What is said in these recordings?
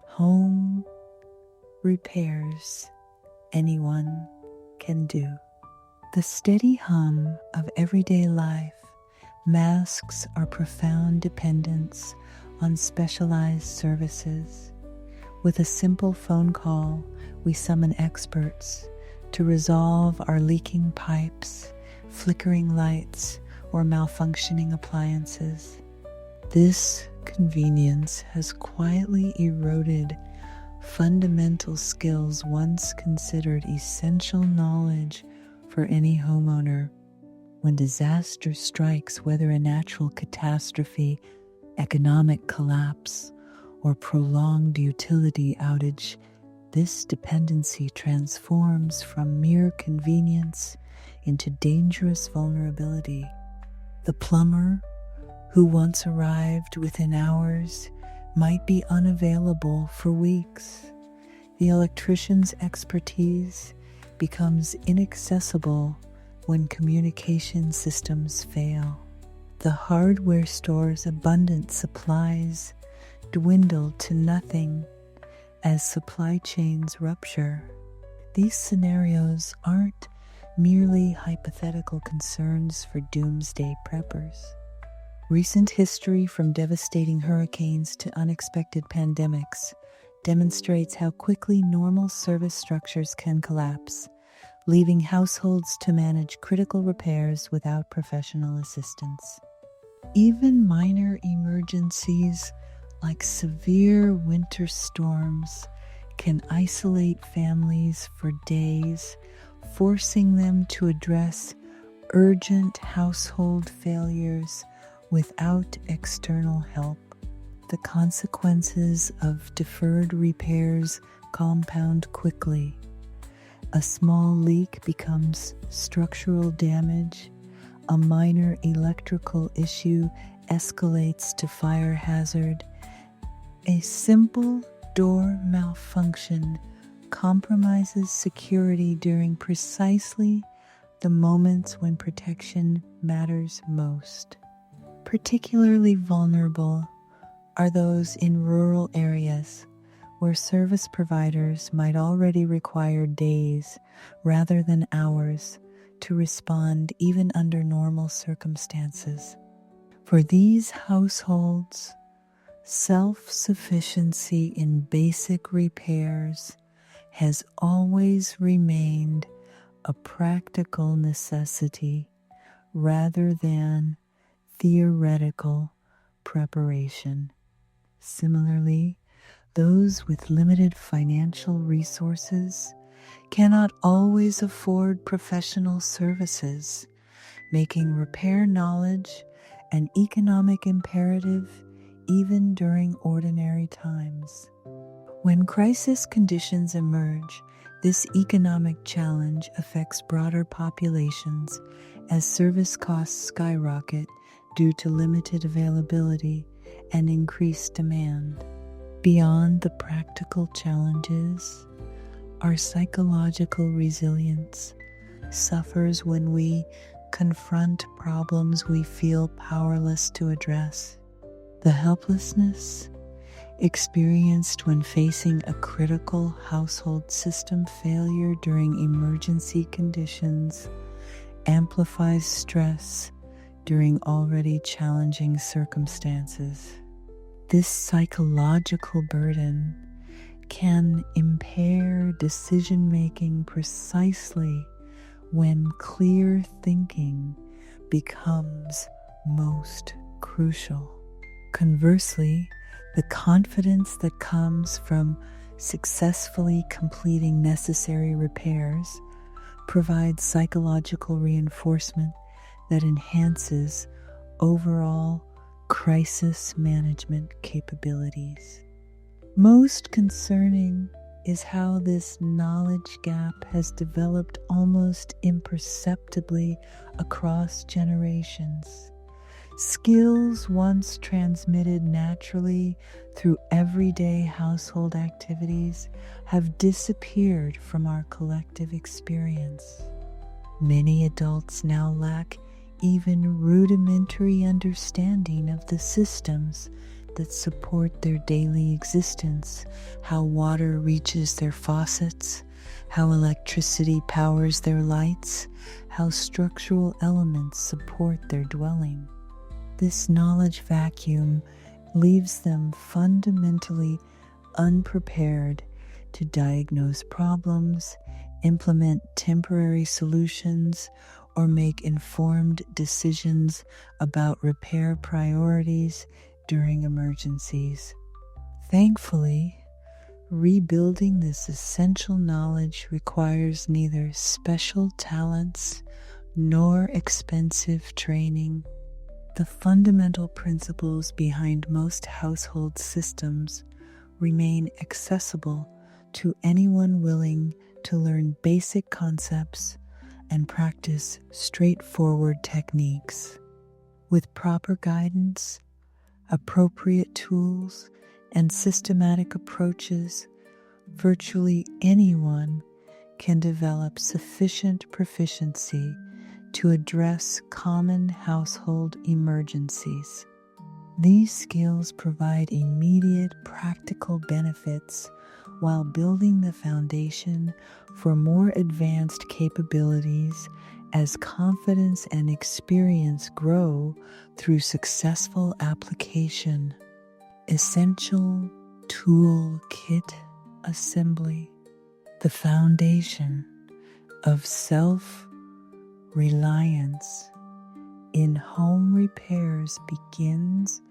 Home repairs anyone can do. The steady hum of everyday life masks our profound dependence on specialized services. With a simple phone call, we summon experts to resolve our leaking pipes, flickering lights, or malfunctioning appliances. This convenience has quietly eroded fundamental skills once considered essential knowledge for any homeowner. When disaster strikes, whether a natural catastrophe, economic collapse, or prolonged utility outage, this dependency transforms from mere convenience into dangerous vulnerability. The plumber, who once arrived within hours, might be unavailable for weeks. The electrician's expertise becomes inaccessible when communication systems fail. The hardware store's abundant supplies dwindle to nothing as supply chains rupture. These scenarios aren't merely hypothetical concerns for doomsday preppers. Recent history, from devastating hurricanes to unexpected pandemics, demonstrates how quickly normal service structures can collapse, leaving households to manage critical repairs without professional assistance. Even minor emergencies like severe winter storms can isolate families for days, forcing them to address urgent household failures without external help. The consequences of deferred repairs compound quickly. A small leak becomes structural damage. A minor electrical issue escalates to fire hazard. A simple door malfunction compromises security during precisely the moments when protection matters most. Particularly vulnerable are those in rural areas where service providers might already require days rather than hours to respond even under normal circumstances. For these households, self-sufficiency in basic repairs has always remained a practical necessity rather than theoretical preparation. Similarly, those with limited financial resources cannot always afford professional services, making repair knowledge an economic imperative even during ordinary times. When crisis conditions emerge, this economic challenge affects broader populations as service costs skyrocket due to limited availability and increased demand. Beyond the practical challenges, our psychological resilience suffers when we confront problems we feel powerless to address. The helplessness experienced when facing a critical household system failure during emergency conditions amplifies stress during already challenging circumstances. This psychological burden can impair decision-making precisely when clear thinking becomes most crucial. Conversely, the confidence that comes from successfully completing necessary repairs provides psychological reinforcement that enhances overall crisis management capabilities. Most concerning is how this knowledge gap has developed almost imperceptibly across generations. Skills once transmitted naturally through everyday household activities have disappeared from our collective experience. Many adults now lack even rudimentary understanding of the systems that support their daily existence, how water reaches their faucets, how electricity powers their lights, how structural elements support their dwelling. This knowledge vacuum leaves them fundamentally unprepared to diagnose problems, implement temporary solutions, or make informed decisions about repair priorities during emergencies. Thankfully, rebuilding this essential knowledge requires neither special talents nor expensive training. The fundamental principles behind most household systems remain accessible to anyone willing to learn basic concepts and practice straightforward techniques. With proper guidance, appropriate tools, and systematic approaches, virtually anyone can develop sufficient proficiency to address common household emergencies. These skills provide immediate practical benefits while building the foundation for more advanced capabilities as confidence and experience grow through successful application. Essential Tool Kit Assembly. The foundation of self-reliance in home repairs begins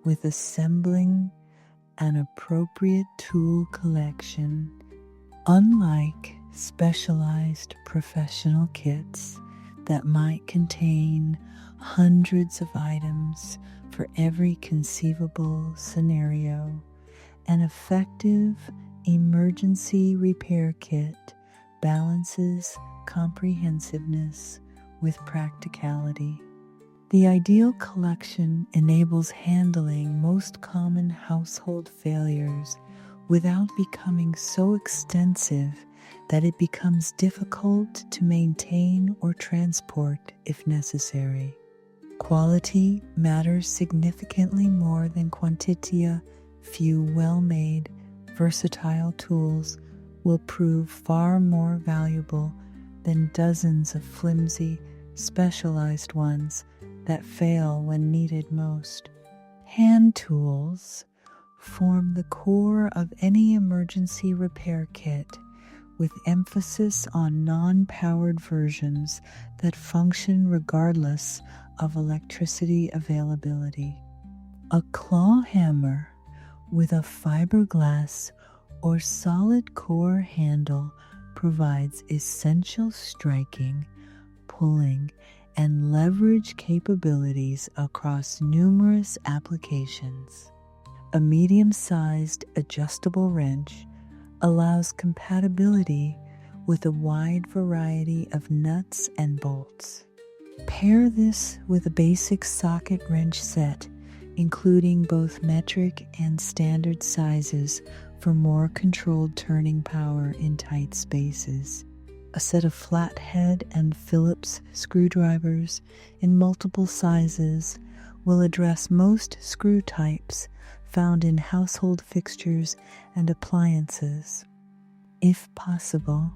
with assembling an appropriate tool collection. Unlike specialized professional kits that might contain hundreds of items for every conceivable scenario, an effective emergency repair kit balances comprehensiveness with practicality. The ideal collection enables handling most common household failures without becoming so extensive that it becomes difficult to maintain or transport if necessary. Quality matters significantly more than quantity. Few well-made, versatile tools will prove far more valuable than dozens of flimsy, specialized ones that fail when needed most. Hand tools form the core of any emergency repair kit, with emphasis on non-powered versions that function regardless of electricity availability. A claw hammer with a fiberglass or solid core handle provides essential striking, pulling, and leverage capabilities across numerous applications. A medium-sized adjustable wrench allows compatibility with a wide variety of nuts and bolts. Pair this with a basic socket wrench set, including both metric and standard sizes for more controlled turning power in tight spaces. A set of flathead and Phillips screwdrivers in multiple sizes will address most screw types found in household fixtures and appliances. If possible,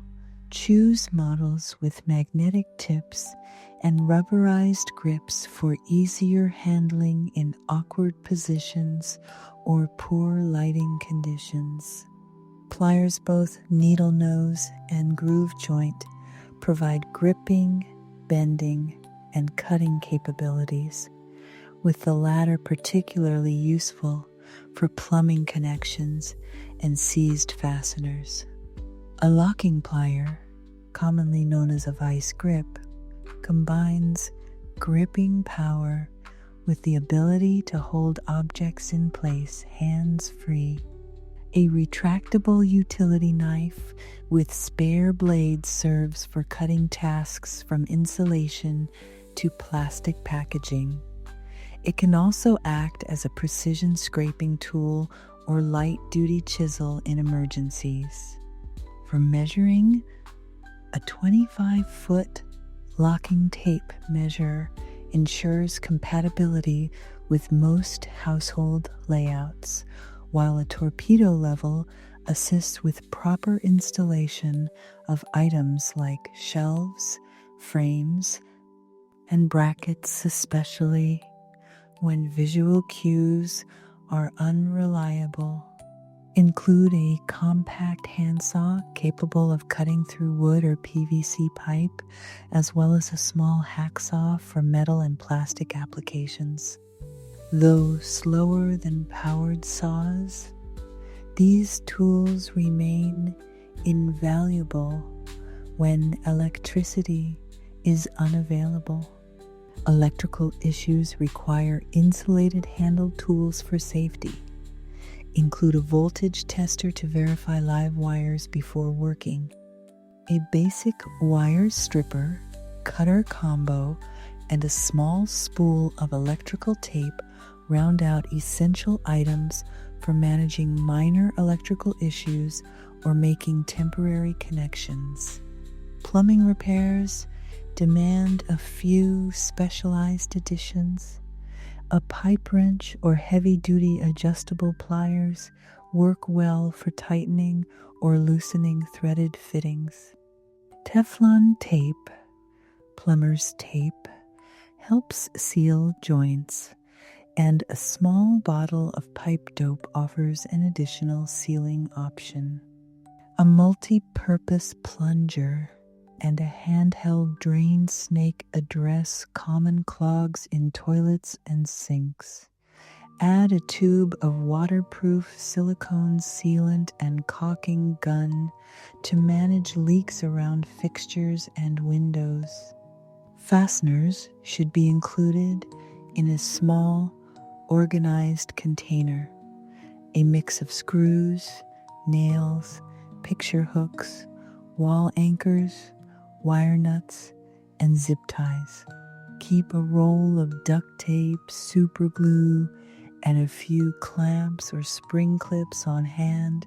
choose models with magnetic tips and rubberized grips for easier handling in awkward positions or poor lighting conditions. Pliers, both needle nose and groove joint, provide gripping, bending, and cutting capabilities, with the latter particularly useful for plumbing connections and seized fasteners. A locking plier, commonly known as a vice grip, combines gripping power with the ability to hold objects in place hands-free. A retractable utility knife with spare blades serves for cutting tasks from insulation to plastic packaging. It can also act as a precision scraping tool or light-duty chisel in emergencies. For measuring, a 25-foot locking tape measure ensures compatibility with most household layouts, while a torpedo level assists with proper installation of items like shelves, frames, and brackets, especially when visual cues are unreliable. Include a compact handsaw capable of cutting through wood or PVC pipe, as well as a small hacksaw for metal and plastic applications. Though slower than powered saws, these tools remain invaluable when electricity is unavailable. Electrical issues require insulated handled tools for safety. Include a voltage tester to verify live wires before working. A basic wire stripper, cutter combo, and a small spool of electrical tape round out essential items for managing minor electrical issues or making temporary connections. Plumbing repairs demand a few specialized additions. A pipe wrench or heavy-duty adjustable pliers work well for tightening or loosening threaded fittings. Teflon tape, plumber's tape, helps seal joints, and a small bottle of pipe dope offers an additional sealing option. A multi-purpose plunger and a handheld drain snake address common clogs in toilets and sinks. Add a tube of waterproof silicone sealant and caulking gun to manage leaks around fixtures and windows. Fasteners should be included in a small, organized container. A mix of screws, nails, picture hooks, wall anchors, wire nuts, and zip ties. Keep a roll of duct tape, super glue, and a few clamps or spring clips on hand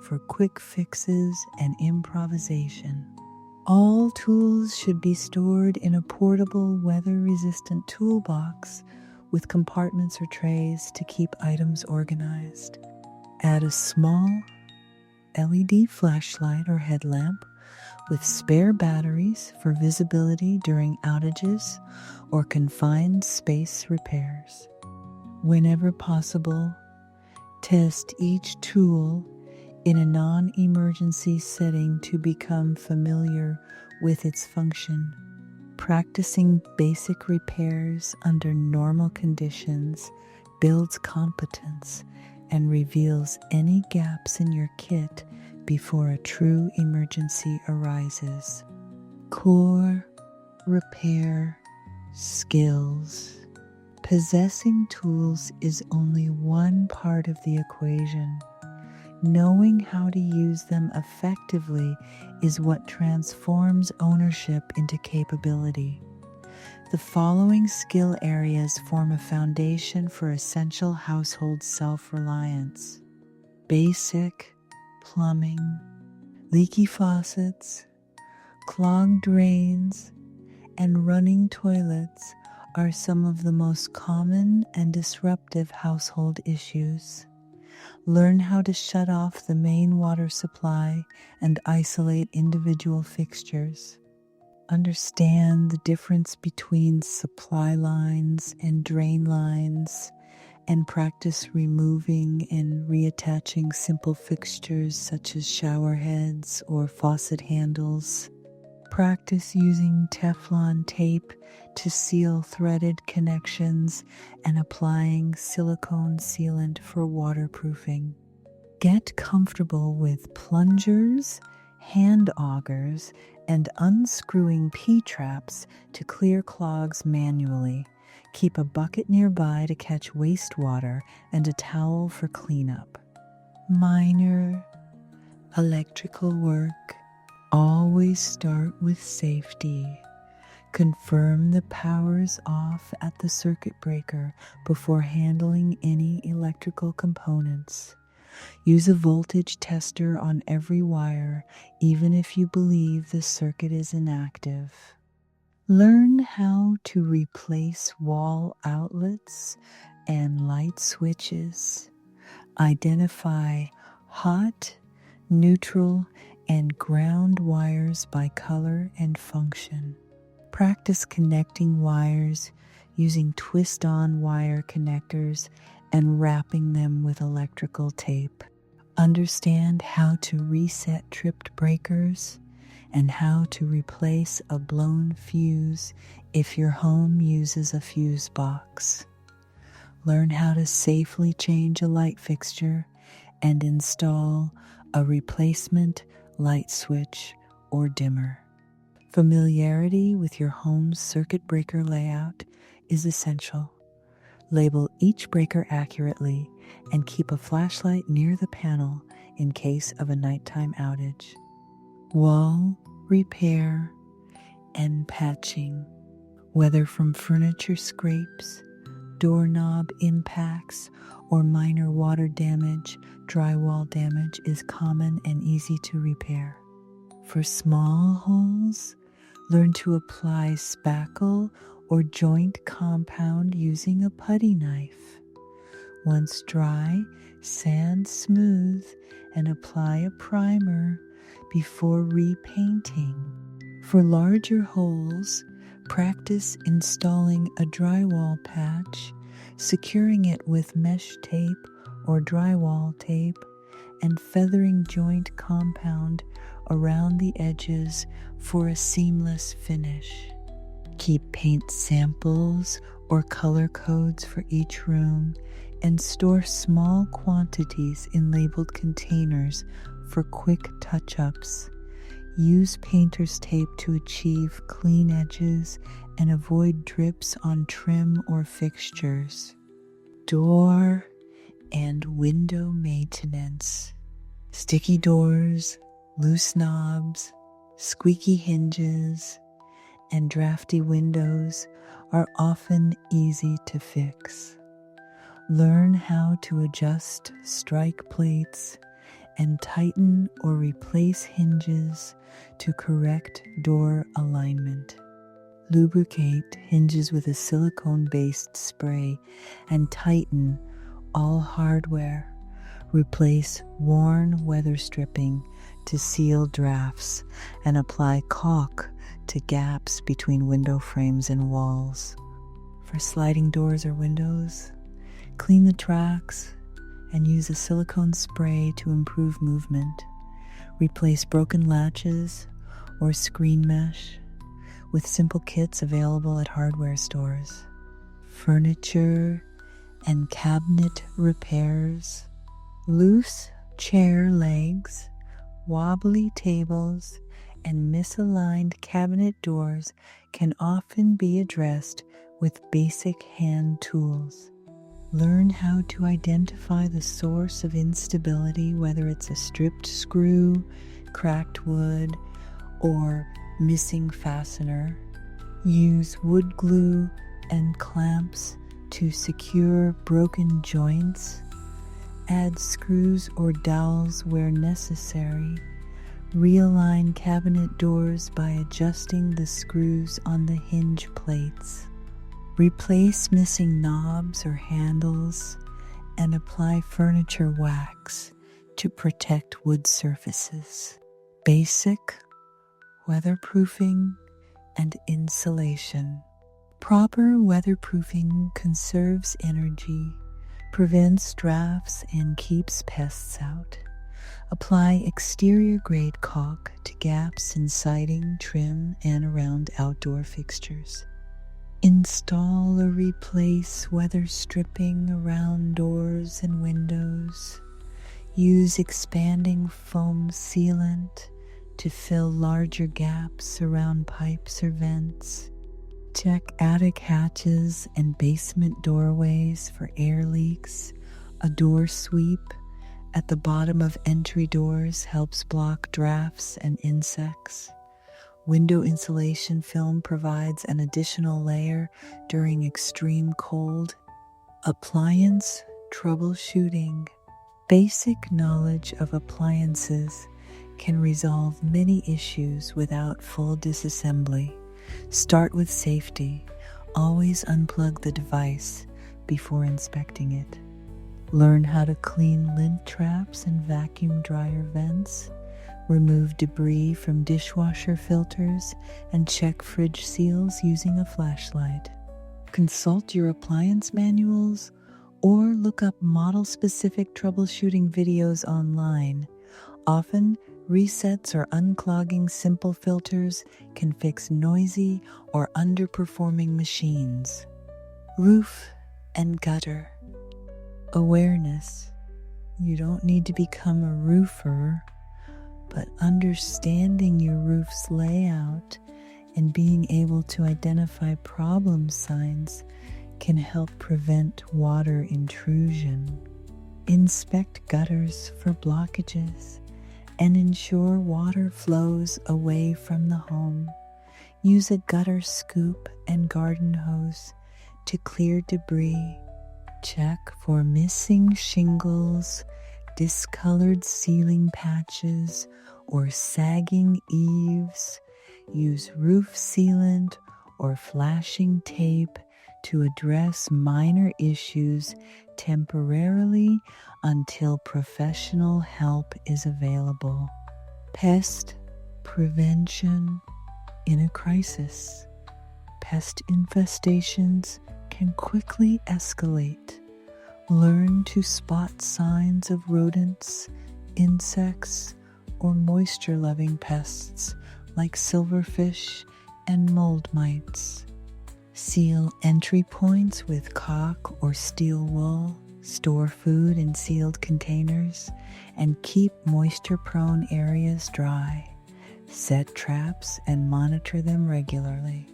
for quick fixes and improvisation. All tools should be stored in a portable, weather-resistant toolbox with compartments or trays to keep items organized. Add a small LED flashlight or headlamp with spare batteries for visibility during outages or confined space repairs. Whenever possible, test each tool in a non-emergency setting to become familiar with its function. Practicing basic repairs under normal conditions builds competence and reveals any gaps in your kit before a true emergency arises. Core repair skills. Possessing tools is only one part of the equation. Knowing how to use them effectively is what transforms ownership into capability. The following skill areas form a foundation for essential household self-reliance: basic plumbing, leaky faucets, clogged drains, and running toilets are some of the most common and disruptive household issues. Learn how to shut off the main water supply and isolate individual fixtures. Understand the difference between supply lines and drain lines, and practice removing and reattaching simple fixtures such as shower heads or faucet handles. Practice using Teflon tape to seal threaded connections and applying silicone sealant for waterproofing. Get comfortable with plungers, hand augers, and unscrewing P-traps to clear clogs manually. Keep a bucket nearby to catch wastewater and a towel for cleanup. Minor electrical work. Always start with safety. Confirm the power's off at the circuit breaker before handling any electrical components. Use a voltage tester on every wire, even if you believe the circuit is inactive. Learn how to replace wall outlets and light switches. Identify hot, neutral, and ground wires by color and function. Practice connecting wires using twist-on wire connectors and wrapping them with electrical tape. Understand how to reset tripped breakers and how to replace a blown fuse if your home uses a fuse box. Learn how to safely change a light fixture and install a replacement light switch or dimmer. Familiarity with your home's circuit breaker layout is essential. Label each breaker accurately and keep a flashlight near the panel in case of a nighttime outage. Wall repair and patching. Whether from furniture scrapes, doorknob impacts, or minor water damage, drywall damage is common and easy to repair. For small holes, learn to apply spackle or joint compound using a putty knife. Once dry, sand smooth and apply a primer before repainting. For larger holes, practice installing a drywall patch, securing it with mesh tape or drywall tape, and feathering joint compound around the edges for a seamless finish. Keep paint samples or color codes for each room and store small quantities in labeled containers for quick touch-ups. Use painter's tape to achieve clean edges and avoid drips on trim or fixtures. Door and window maintenance. Sticky doors, loose knobs, squeaky hinges, and drafty windows are often easy to fix. Learn how to adjust strike plates and tighten or replace hinges to correct door alignment. Lubricate hinges with a silicone-based spray and tighten all hardware. Replace worn weather stripping to seal drafts and apply caulk to gaps between window frames and walls. For sliding doors or windows, clean the tracks and use a silicone spray to improve movement. Replace broken latches or screen mesh with simple kits available at hardware stores. Furniture and cabinet repairs. Loose chair legs, wobbly tables, and misaligned cabinet doors can often be addressed with basic hand tools. Learn how to identify the source of instability, whether it's a stripped screw, cracked wood, or missing fastener. Use wood glue and clamps to secure broken joints. Add screws or dowels where necessary. Realign cabinet doors by adjusting the screws on the hinge plates. Replace missing knobs or handles and apply furniture wax to protect wood surfaces. Basic weatherproofing and insulation. Proper weatherproofing conserves energy, prevents drafts, and keeps pests out. Apply exterior-grade caulk to gaps in siding, trim, and around outdoor fixtures. Install or replace weather stripping around doors and windows. Use expanding foam sealant to fill larger gaps around pipes or vents. Check attic hatches and basement doorways for air leaks. A door sweep at the bottom of entry doors helps block drafts and insects. Window insulation film provides an additional layer during extreme cold. Appliance troubleshooting. Basic knowledge of appliances can resolve many issues without full disassembly. Start with safety. Always unplug the device before inspecting it. Learn how to clean lint traps and vacuum dryer vents. Remove debris from dishwasher filters and check fridge seals using a flashlight. Consult your appliance manuals or look up model-specific troubleshooting videos online. Often, resets or unclogging simple filters can fix noisy or underperforming machines. Roof and gutter. Awareness. You don't need to become a roofer, but understanding your roof's layout and being able to identify problem signs can help prevent water intrusion. Inspect gutters for blockages and ensure water flows away from the home. Use a gutter scoop and garden hose to clear debris. Check for missing shingles, discolored ceiling patches, or sagging eaves. Use roof sealant or flashing tape to address minor issues temporarily until professional help is available. Pest prevention in a crisis. Pest infestations can quickly escalate. Learn to spot signs of rodents, insects, or moisture-loving pests like silverfish and mold mites. Seal entry points with caulk or steel wool. Store food in sealed containers and keep moisture-prone areas dry. Set traps and monitor them regularly.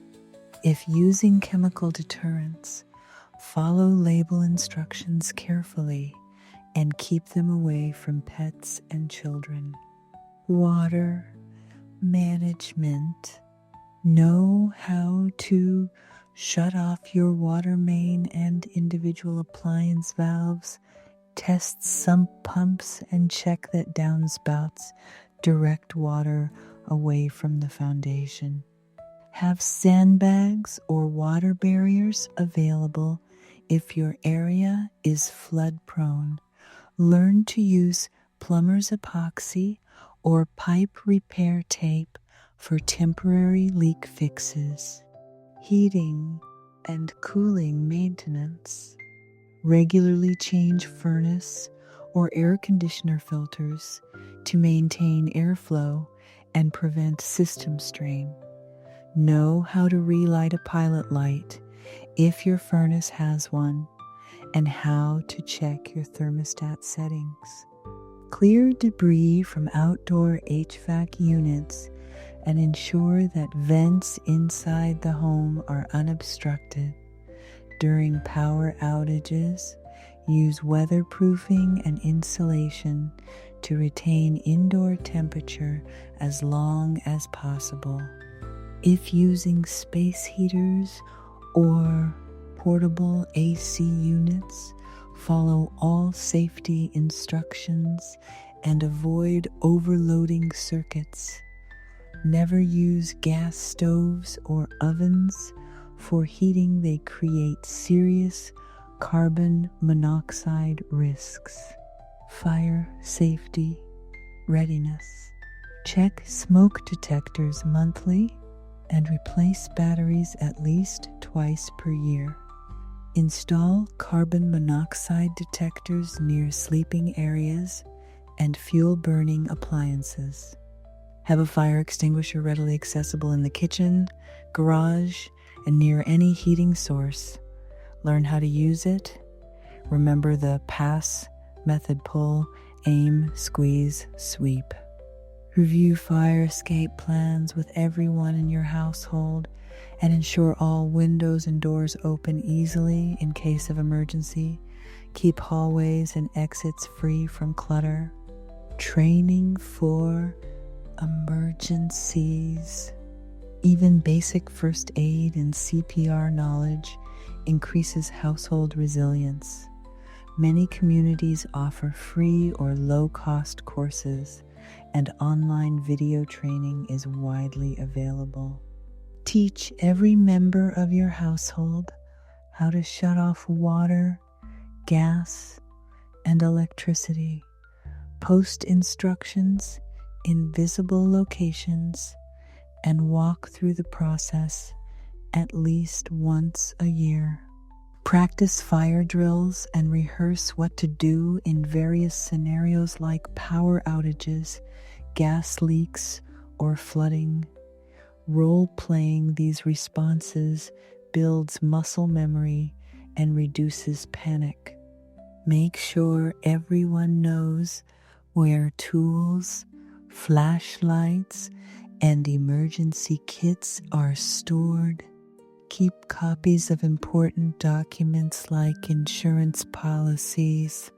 If using chemical deterrents, follow label instructions carefully and keep them away from pets and children. Water management. Know how to shut off your water main and individual appliance valves. Test sump pumps and check that downspouts direct water away from the foundation. Have sandbags or water barriers available if your area is flood prone. Learn to use plumber's epoxy or pipe repair tape for temporary leak fixes. Heating and cooling maintenance. Regularly change furnace or air conditioner filters to maintain airflow and prevent system strain. Know how to relight a pilot light if your furnace has one, and how to check your thermostat settings. Clear debris from outdoor HVAC units and ensure that vents inside the home are unobstructed. During power outages, use weatherproofing and insulation to retain indoor temperature as long as possible. If using space heaters or portable AC units, follow all safety instructions and avoid overloading circuits. Never use gas stoves or ovens. For heating, they create serious carbon monoxide risks. Fire safety readiness. Check smoke detectors monthly and replace batteries at least twice per year. Install carbon monoxide detectors near sleeping areas and fuel-burning appliances. Have a fire extinguisher readily accessible in the kitchen, garage, and near any heating source. Learn how to use it. Remember the pass method: pull, aim, squeeze, sweep. Review fire escape plans with everyone in your household and ensure all windows and doors open easily in case of emergency. Keep hallways and exits free from clutter. Training for emergencies. Even basic first aid and CPR knowledge increases household resilience. Many communities offer free or low-cost courses, and online video training is widely available. Teach every member of your household how to shut off water, gas, and electricity. Post instructions in visible locations and walk through the process at least once a year. Practice fire drills and rehearse what to do in various scenarios like power outages, gas leaks, or flooding. Role-playing these responses builds muscle memory and reduces panic. Make sure everyone knows where tools, flashlights, and emergency kits are stored. Keep copies of important documents like insurance policies,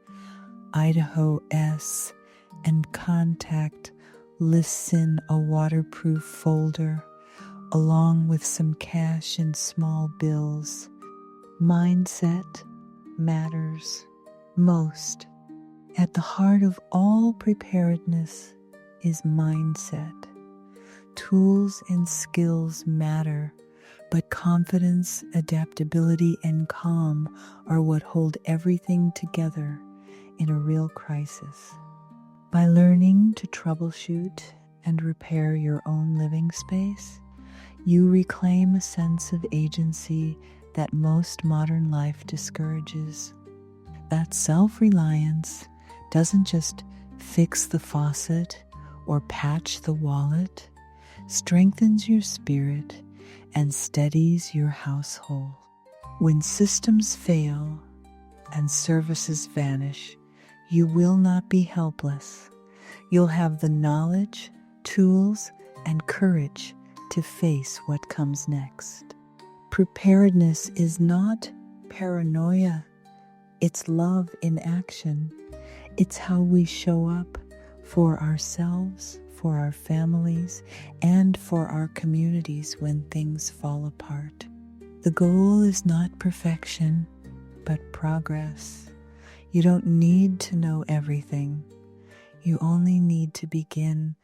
Idaho S, and contact lists in a waterproof folder, along with some cash and small bills. Mindset matters most. At the heart of all preparedness is mindset. Tools and skills matter, but confidence, adaptability, and calm are what hold everything together in a real crisis. By learning to troubleshoot and repair your own living space, you reclaim a sense of agency that most modern life discourages. That self-reliance doesn't just fix the faucet or patch the wallet, strengthens your spirit and steadies your household. When systems fail and services vanish, you will not be helpless. You'll have the knowledge, tools, and courage to face what comes next. Preparedness is not paranoia. It's love in action. It's how we show up for ourselves, for our families, and for our communities when things fall apart. The goal is not perfection, but progress. You don't need to know everything. You only need to begin